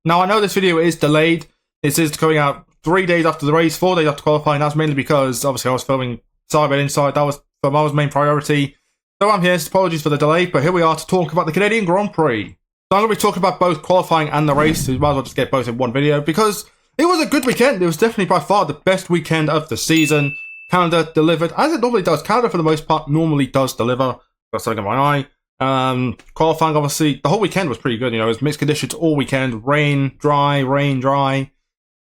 Now, I know this video is delayed. This is coming out 3 days after the race, 4 days after qualifying. That's mainly because, obviously, I was filming side by inside. That was my main priority. So I'm here. Apologies for the delay, but here we are to talk about the Canadian Grand Prix. So I'm going to be talking about both qualifying and the race. So you might as well just get both in one video because it was a good weekend. It was definitely by far the best weekend of the season. Canada delivered, as it normally does. Canada, for the most part, normally does deliver. Got something in my eye. Qualifying, obviously, the whole weekend was pretty good. You know, it was mixed conditions all weekend. Rain, dry, dry,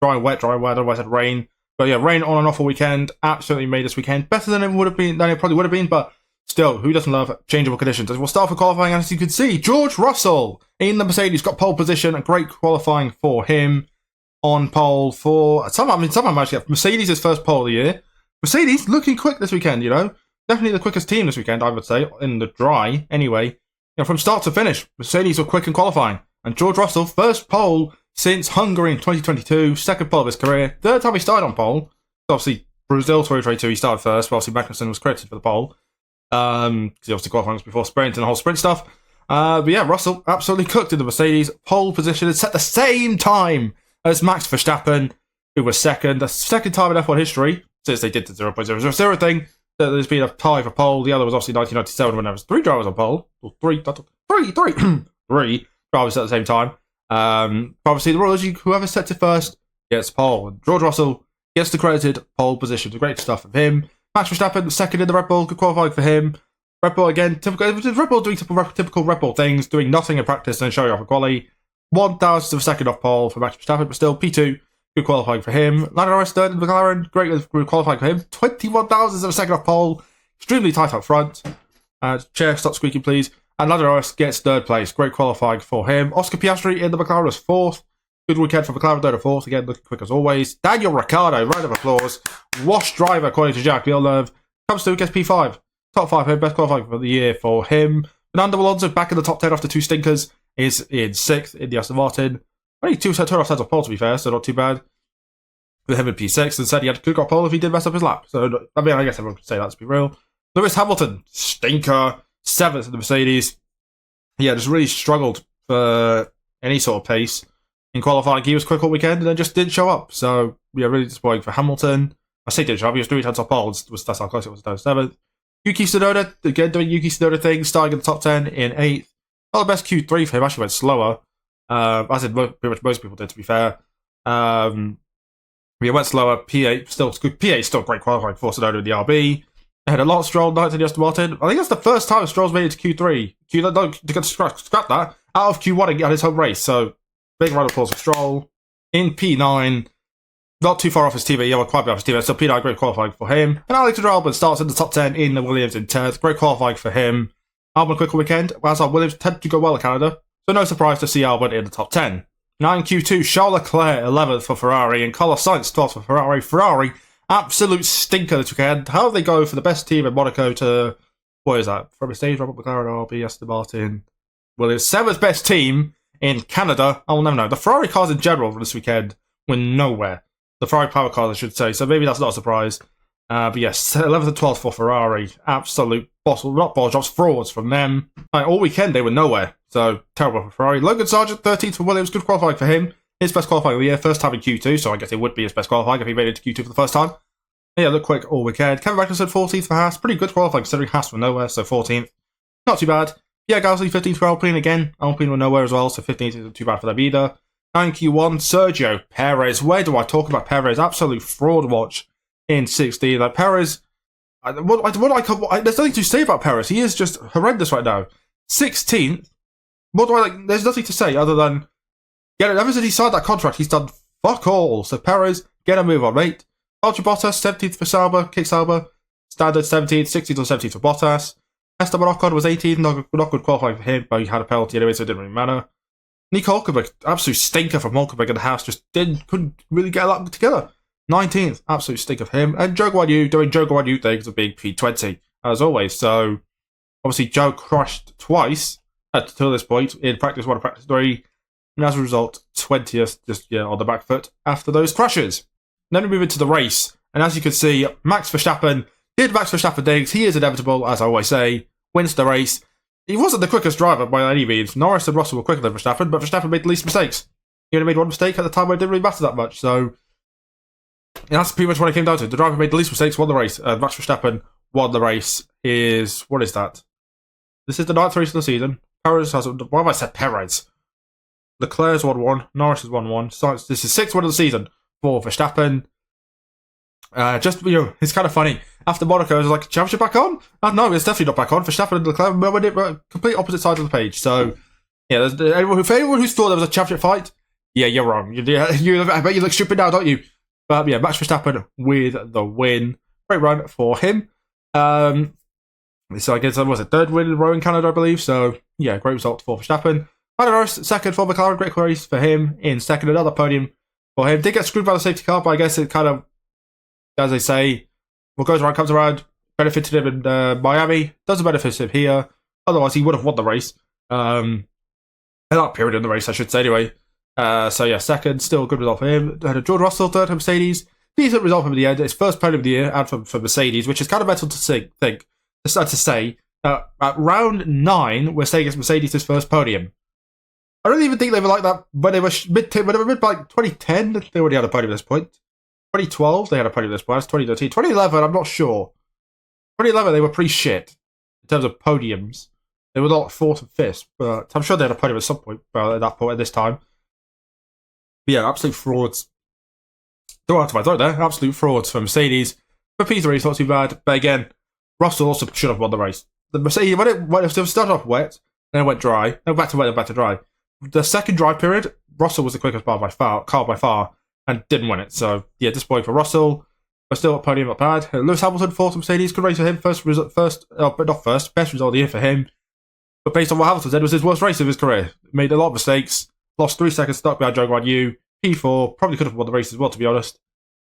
wet. Otherwise, I said rain. But yeah, rain on and off all weekend. Absolutely made this weekend better than it would have been, than it probably would have been. But still, who doesn't love changeable conditions? We'll start with qualifying, and as you can see, George Russell in the Mercedes got pole position. A great qualifying for him on pole for somehow managed to get Mercedes' first pole of the year. Mercedes looking quick this weekend, you know. Definitely the quickest team this weekend, I would say, in the dry, anyway. You know, from start to finish, Mercedes were quick in qualifying. And George Russell, first pole since Hungary in 2022, second pole of his career, third time he started on pole. Obviously, Brazil 2022, he started first, but obviously Magnussen was credited for the pole. Because he obviously qualifying was before sprint and the whole sprint stuff. But yeah, Russell absolutely cooked in the Mercedes. Pole position and set the same time as Max Verstappen, who was second. The second time in F1 history, since they did the 0.000 thing, that there's been a tie for pole. The other was obviously 1997 when there was 3 drivers on pole. Or three drivers at the same time. Obviously, the rule is whoever sets it first gets pole. And George Russell gets the credited pole position. Great stuff from him. Max Verstappen, second in the Red Bull, good qualifying for him. Red Bull again, Red Bull doing typical Red Bull things, doing nothing in practice and showing off a quali. 1,000th of a second off pole for Max Verstappen, but still P2. Good qualifying for him. Lando Norris third in McLaren. Great qualifying for him. 21,000th of a second off pole. Extremely tight up front. Chair, stop squeaking, please. And Lando Norris gets third place. Great qualifying for him. Oscar Piastri in the McLaren was fourth. Good weekend for McLaren, third and fourth. Again, looking quick as always. Daniel Ricciardo, round of applause. Wash driver, according to Jacques Villeneuve. Comes to gets P5. Top 5 here. Best qualifying for the year for him. Fernando Alonso back in the top 10 after 2 stinkers. Is in 6th in the Aston Martin. Only 2 turn-off sets of pole, to be fair, so not too bad. With him in P6, and said he had to got pole if he did mess up his lap. So, I mean, I guess everyone could say that, to be real. Lewis Hamilton, stinker. 7th in the Mercedes. Yeah, just really struggled for any sort of pace in qualifying. He was quick all weekend and then just didn't show up. So, yeah, really disappointing for Hamilton. I say didn't show up, he was 3 times off pole. That's how close it was to 7th. Yuki Tsunoda, again doing Yuki Tsunoda things, starting in the top 10 in 8th. Not the best Q3 for him, actually went slower. As in pretty much most people did, to be fair. He went slower. P8 still good. P8 still great qualifying for Tsunoda in the RB. They had a lot of Stroll, 9th in the Aston Martin. I think that's the first time Stroll's made it to Q3. Scrap that. Out of Q1 at his home race. So, big round of applause for Stroll. In P9, not too far off his teammate. Yeah, well, quite a bit off his teammate. So, P9, great qualifying for him. And Alexander Albon starts in the top 10 in the Williams in 10th. Great qualifying for him. Albon quicker weekend, whereas our Williams tend to go well in Canada, so no surprise to see Albon in the top 10. Now in Q2, Charles Leclerc 11th for Ferrari and Carlos Sainz 12th for Ferrari. Ferrari, absolute stinker this weekend. How do they go for the best team in Monaco to, what is that? From a stage, Robert McLaren, RB, Aston Martin, Williams. 7th best team in Canada. I will never know. The Ferrari cars in general for this weekend were nowhere. The Ferrari power cars, I should say, so maybe that's not a surprise. But yes, 11th and 12th for Ferrari. Absolute not ball drops, frauds from them. Like, all weekend they were nowhere. So, terrible for Ferrari. Logan Sargent, 13th for Williams. Good qualifying for him. His best qualifying of the year. First time in Q2, so I guess it would be his best qualifying if he made it to Q2 for the first time. Yeah, look quick all weekend. Kevin Magnussen, 14th for Haas. Pretty good qualifying considering Haas were nowhere, so 14th. Not too bad. Yeah, Gasly, 15th for Alpine again. Alpine were nowhere as well, so 15th isn't too bad for them either. 9 Q1, Sergio Perez. Where do I talk about Perez? Absolute fraud watch in 16. Like, Perez, there's nothing to say about Perez. He is just horrendous right now. 16th. What do I like? There's nothing to say other than ever since he signed that contract, he's done fuck all. So Perez, get a move on, mate. Valtteri Bottas, 17th for Sauber, kick Sauber. Standard 17th, 16th or 17th for Bottas. Esteban Ocon was 18th, not good qualifying for him, but he had a penalty anyway, so it didn't really matter. Nico Hulkenberg, absolute stinker from Hulkenberg in the house, just couldn't really get a lot together. 19th, absolute stink of him. And Joe Guan Yu doing Joe Guan Yu things of being P20, as always. So, obviously, Joe crashed twice until this point in practice 1 and practice 3. And as a result, 20th, just on the back foot after those crashes. Then we move into the race. And as you can see, Max Verstappen did Max Verstappen things. He is inevitable, as I always say. Wins the race. He wasn't the quickest driver by any means. Norris and Russell were quicker than Verstappen, but Verstappen made the least mistakes. He only made one mistake at the time where it didn't really matter that much. So that's pretty much what it came down to. The driver who made the least mistakes won the race. Max Verstappen won the race. What is that? This is the 9th race of the season. Perez has... Why have I said Perez? Leclerc's won one. Norris has won one. So this is 6th win of the season for Verstappen. It's kind of funny. After Monaco, it was like, championship back on? No, it's definitely not back on. Verstappen and Leclerc were complete opposite sides of the page. So, yeah, for anyone who thought there was a championship fight, yeah, you're wrong. I bet you look stupid now, don't you? But yeah, Max Verstappen with the win. Great run for him. So I guess that was a 3rd win in a row in Canada, I believe. So, yeah, great result for Verstappen. Norris, 2nd for McLaren. Great race for him. In 2nd, another podium for him. Did get screwed by the safety car, but I guess it kind of, as they say, what goes around comes around. Benefited him in Miami. Doesn't benefit him here. Otherwise, he would have won the race. In that period in the race, I should say, anyway. So, yeah, 2nd. Still a good result for him. George Russell, 3rd for Mercedes. Decent result for him in the end. It's 1st podium of the year, and for Mercedes, which is kind of mental to say. At round 9, we're saying it's Mercedes' first podium. I don't even think they were like that when they were mid like 2010. They already had a podium at this point. 2012, they had a podium at this point. That's 2013. 2011, I'm not sure. 2011, they were pretty shit in terms of podiums. They were not 4th and 5th, but I'm sure they had a podium at some point. Well, at that point, at this time. But yeah, absolute frauds. Don't have to my throat there. Absolute frauds for Mercedes. For P3, it's not too bad. But again, Russell also should have won the race. The Mercedes, when it started off wet, then it went dry, then back to wet, then back to dry. The 2nd dry period, Russell was the quickest car by far, and didn't win it. So, yeah, disappointing for Russell. But still, podium not bad. Lewis Hamilton, 4th Mercedes, good race for him. Best result of the year for him. But based on what Hamilton said, it was his worst race of his career. Made a lot of mistakes, lost 3 seconds, stuck behind Zhou Guanyu. P4, probably could have won the race as well, to be honest.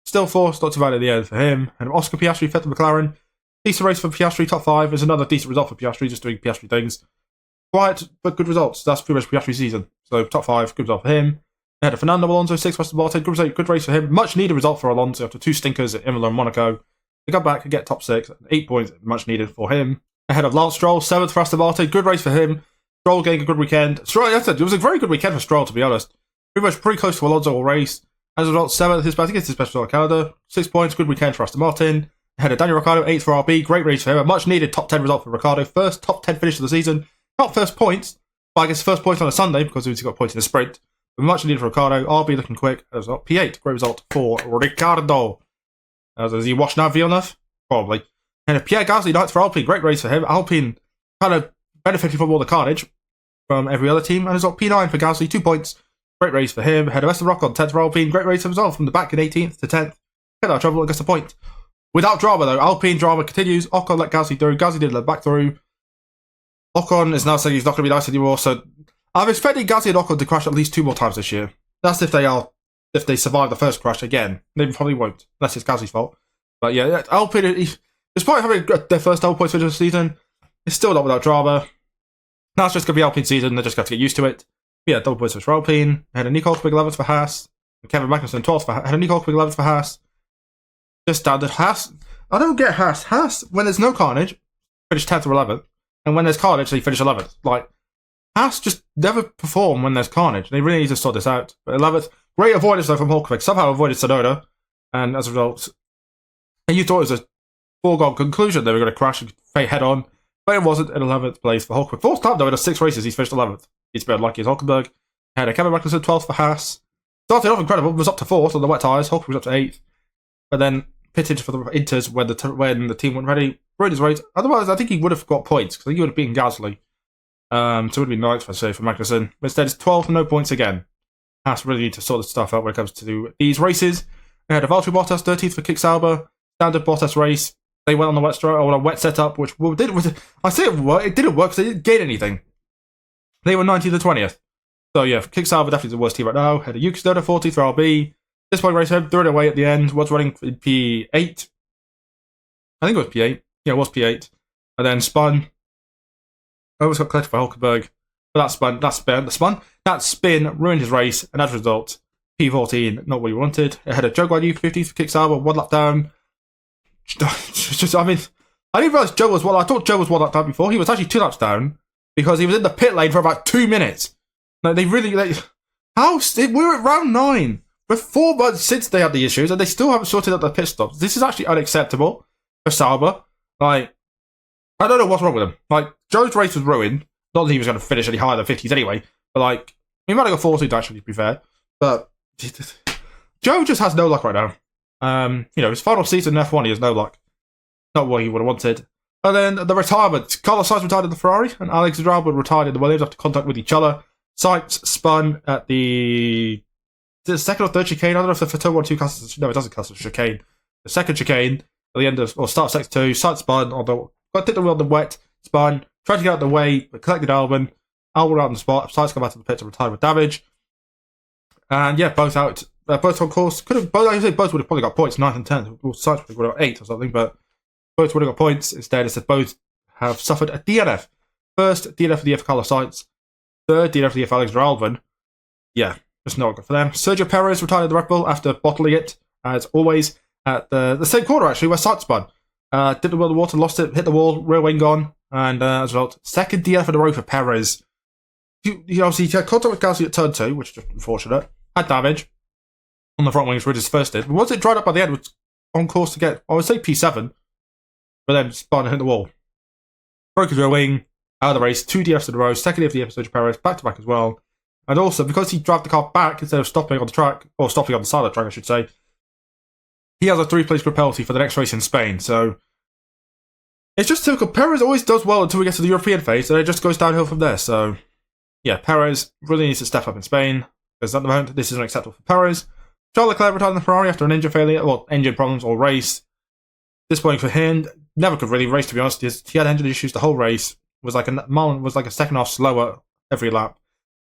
Still 4th, not too bad at the end for him. And Oscar Piastri, 5th McLaren. Decent race for Piastri, top 5. Is another decent result for Piastri, just doing Piastri things. Quiet, but good results. That's pretty much Piastri's season. So, top 5, good result for him. Ahead of Fernando Alonso, 6th Aston Martin. Good race for him. Much needed result for Alonso after 2 stinkers at Imola and Monaco. They got back and get top 6. 8 points, much needed for him. Ahead of Lance Stroll, 7th for Aston Martin. Good race for him. Stroll getting a good weekend. Stroll, it was a very good weekend for Stroll, to be honest. Pretty close to Alonso all race. As a result, 7th. I think it's his best result in Canada. 6 points, good weekend for Aston Martin. Ahead of Daniel Ricciardo, 8th for RB. Great race for him. A much needed top 10 result for Ricciardo. First top 10 finish of the season. Not first points, but I guess first points on a Sunday because he's got points in the sprint. But much needed for Ricciardo. RB looking quick. As well. P8. Great result for Ricciardo. Is he washed now, Villeneuve? Probably. And if Pierre Gasly, 9th for Alpine. Great race for him. Alpine kind of benefited from all the carnage from every other team. And as well, P9 for Gasly, 2 points. Great race for him. Ahead of Esteban Ocon, 10th for Alpine. Great race as well from the back in 18th to 10th. Get out of trouble and gets a point. Without drama, though. Alpine drama continues. Ocon let Gasly through. Gasly did let back through. Ocon is now saying he's not going to be nice anymore. So I'm expecting Gasly and Ocon to crash at least 2 more times this year. That's if they survive the first crash again. They probably won't, unless it's Gasly's fault. But yeah, Alpine, despite having their first double points finish of the season, it's still not without drama. Now it's just going to be Alpine's season. They're just going to get used to it. But yeah, double points for Alpine. Had a Nico Hulkenberg 11th for Haas. Kevin Magnussen 12th for had a Nico Hulkenberg 11th for Haas. Just standard. Haas, I don't get Haas. Haas, when there's no carnage, finish 10th or 11th. And when there's carnage, they finish 11th. Like, Haas just never perform when there's carnage. They really need to sort this out. But 11th, great avoidance though from Hulkenberg. Somehow avoided Tsunoda. And as a result, and you thought it was a foregone conclusion they were going to crash and head on. But it wasn't. In 11th place for Hulkenberg. 4th time though, in 6 races, he's finished 11th. He's been unlucky as Hulkenberg. Had a Kevin Magnussen 12th for Haas. Started off incredible, was up to 4th on the wet tyres. Hulkenberg was up to 8th. But then pitted for the Inters when the team went ready. Ruined his race. Otherwise, I think he would have got points because he would have beaten Gasly. So it would have been 9th, I'd say, for Magnussen. But instead, it's 12th, no points again. Haas really need to sort this stuff out when it comes to these races. They had a Valtteri Bottas, 13th for Kick Sauber. Standard Bottas race. They went on the on a wet setup, which didn't. I say it worked. It didn't work because they didn't gain anything. They were 19th to 20th. So yeah, Kick Sauber definitely the worst team right now. Had a Yuki Tsunoda 40th for RB. This point race him, threw it away at the end. Was running in P8. I think it was P8. Yeah, it was P8. And then spun. Almost got collected by Hulkenberg. But that spin ruined his race, and as a result, P14, not what he wanted. It had a Zhou Guanyu 50th for Kick Sauber, 1 lap down. I mean, I didn't realise Joe was I thought Joe was 1 lap down before. He was actually 2 laps down because he was in the pit lane for about 2 minutes. Like, We're at round 9. We're 4 months since they had the issues, and they still haven't sorted out their pit stops. This is actually unacceptable for Sauber. Like, I don't know what's wrong with him. Like, Joe's race was ruined. Not that he was going to finish any higher than 50s anyway, but like, he might have got 40s actually, to be fair. But Joe just has no luck right now. His final season in F1, he has no luck. Not what he would have wanted. And then the retirement. Carlos Sainz retired in the Ferrari, and Alex Albon retired in the Williams after contact with each other. Sainz spun at the second or third chicane. I don't know if the Turbo 1 2 classes. No, it doesn't class as chicane. The second chicane at the end of, or start of sector 2. Sainz spun on the, got hit the wheel on the wet, spun, tried to get out of the way, but collected Albon. Albon out on the spot. Sainz come back to the pit to retire with damage. And yeah, both out. Both on course. Both would have probably got points, 9th and 10th. Well, Sainz would have got 8 or something, but both would have got points. Instead, it's that both have suffered a DNF. First DNF of the year for Carlos Sainz. Third DNF of the year for Alex Albon. Yeah, just not good for them. Sergio Perez retired the Red Bull after bottling it, as always, at the same corner, actually, where Sainz spun. Did the wheel of the water, lost it, hit the wall, rear wing gone, and as a result, second DNF in a row for Perez. He obviously had contact with Gasly at turn 2, which is just unfortunate. Had damage on the front wings, which his first did. But once it dried up by the end, was on course to get, I would say P7, but then spun and hit the wall. Broke his rear wing, out of the race, 2 DNFs in a row, second DNF of the year for Sergio Perez, back to back as well. And also, because he drove the car back instead of stopping on the track, or stopping on the side of the track, I should say, he has a 3-place grid penalty for the next race in Spain. So it's just typical. Perez always does well until we get to the European phase, and it just goes downhill from there. So yeah, Perez really needs to step up in Spain, because at the moment, this isn't acceptable for Perez. Charles Leclerc retired in the Ferrari after an engine failure, well, engine problems all race. Disappointing for him. Never could really race, to be honest. He had engine issues the whole race. Was like a second half slower every lap.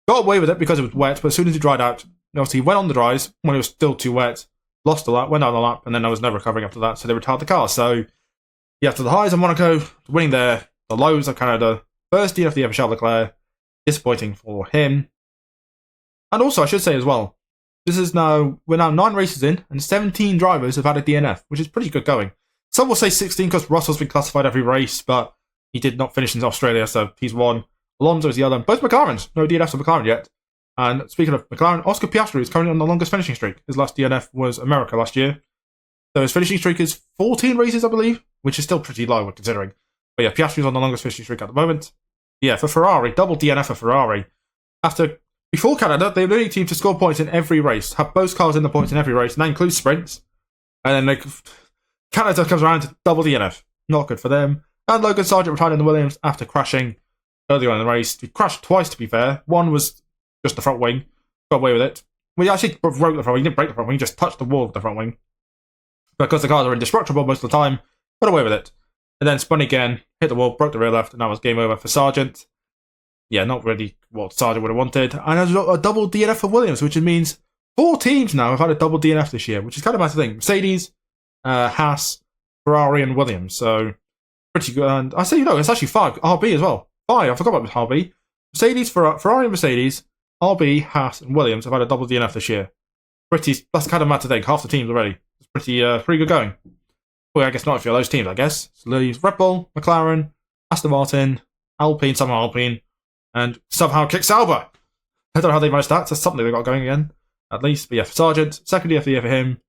Got away with it because it was wet, but as soon as he dried out, obviously he went on the dries when it was still too wet, lost a lap, went down the lap, and then there was no recovering after that, so they retired the car. So, yeah, after the highs of Monaco, winning there, the lows of Canada, first DNF of the year for Charles Leclerc, disappointing for him. And also, I should say as well, we're now 9 races in, and 17 drivers have had a DNF, which is pretty good going. Some will say 16 because Russell's been classified every race, but he did not finish in Australia, so he's one. Alonso is the other. Both McLarens. No DNFs for McLaren yet. And speaking of McLaren, Oscar Piastri is currently on the longest finishing streak. His last DNF was America last year. So his finishing streak is 14 races, I believe, which is still pretty low considering. But yeah, Piastri's on the longest finishing streak at the moment. Yeah, for Ferrari, double DNF for Ferrari. Before Canada, they were the only team to score points in every race, have both cars in the points in every race, and that includes sprints. And then Canada comes around to double DNF. Not good for them. And Logan Sargent retired in the Williams after crashing earlier on in the race. He crashed twice, to be fair. One was just the front wing. Got away with it. Well, he actually broke the front wing. He didn't break the front wing. He just touched the wall of the front wing. Because the cars are indestructible most of the time. Got away with it. And then spun again, hit the wall, broke the rear left, and that was game over for Sargent. Yeah, not really what Sargent would have wanted. And there's a double DNF for Williams, which means 4 teams now have had a double DNF this year, which is kind of a bad thing. Mercedes, Haas, Ferrari, and Williams. So pretty good. And I say, it's actually 5. RB as well. 5. I forgot about RB. Mercedes, Ferrari, and Mercedes, RB, Haas, and Williams have had a double DNF this year. That's kind of mad to think. Half the teams already. It's pretty good going. Well, I guess not if you're those teams, I guess. So there's Red Bull, McLaren, Aston Martin, Alpine, and somehow kick Sauber. I don't know how they managed that. That's something they got going again, at least. But yeah, for Sargent, second DNF of the year for him.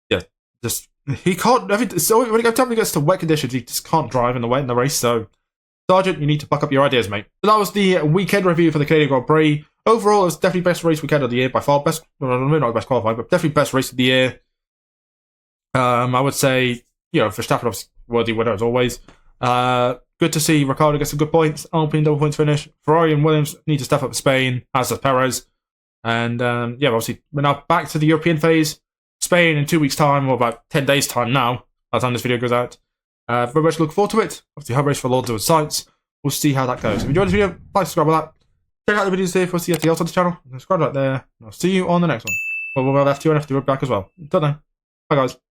Yeah, just he can't. So when he gets to wet conditions, he just can't drive in the wet in the race. So Sargent, you need to buck up your ideas, mate. So that was the weekend review for the Canadian Grand Prix. Overall, it was definitely best race weekend of the year by far. Not best qualifying, but definitely best race of the year. I would say, Verstappen obviously worthy winner as always. Good to see Ricciardo get some good points. Alpine double points finish. Ferrari and Williams need to step up Spain, as does Perez. And obviously we're now back to the European phase. Spain in 2 weeks' time, or about 10 days' time now, by the time this video goes out. Very much look forward to it. Obviously, home race for Alonso and Sainz. We'll see how that goes. If you enjoyed this video, like, subscribe with that. Check out the videos here for anything else on the channel. Subscribe right there. And I'll see you on the next one. Well, we'll have F2 and F2 back as well. Until then, bye guys.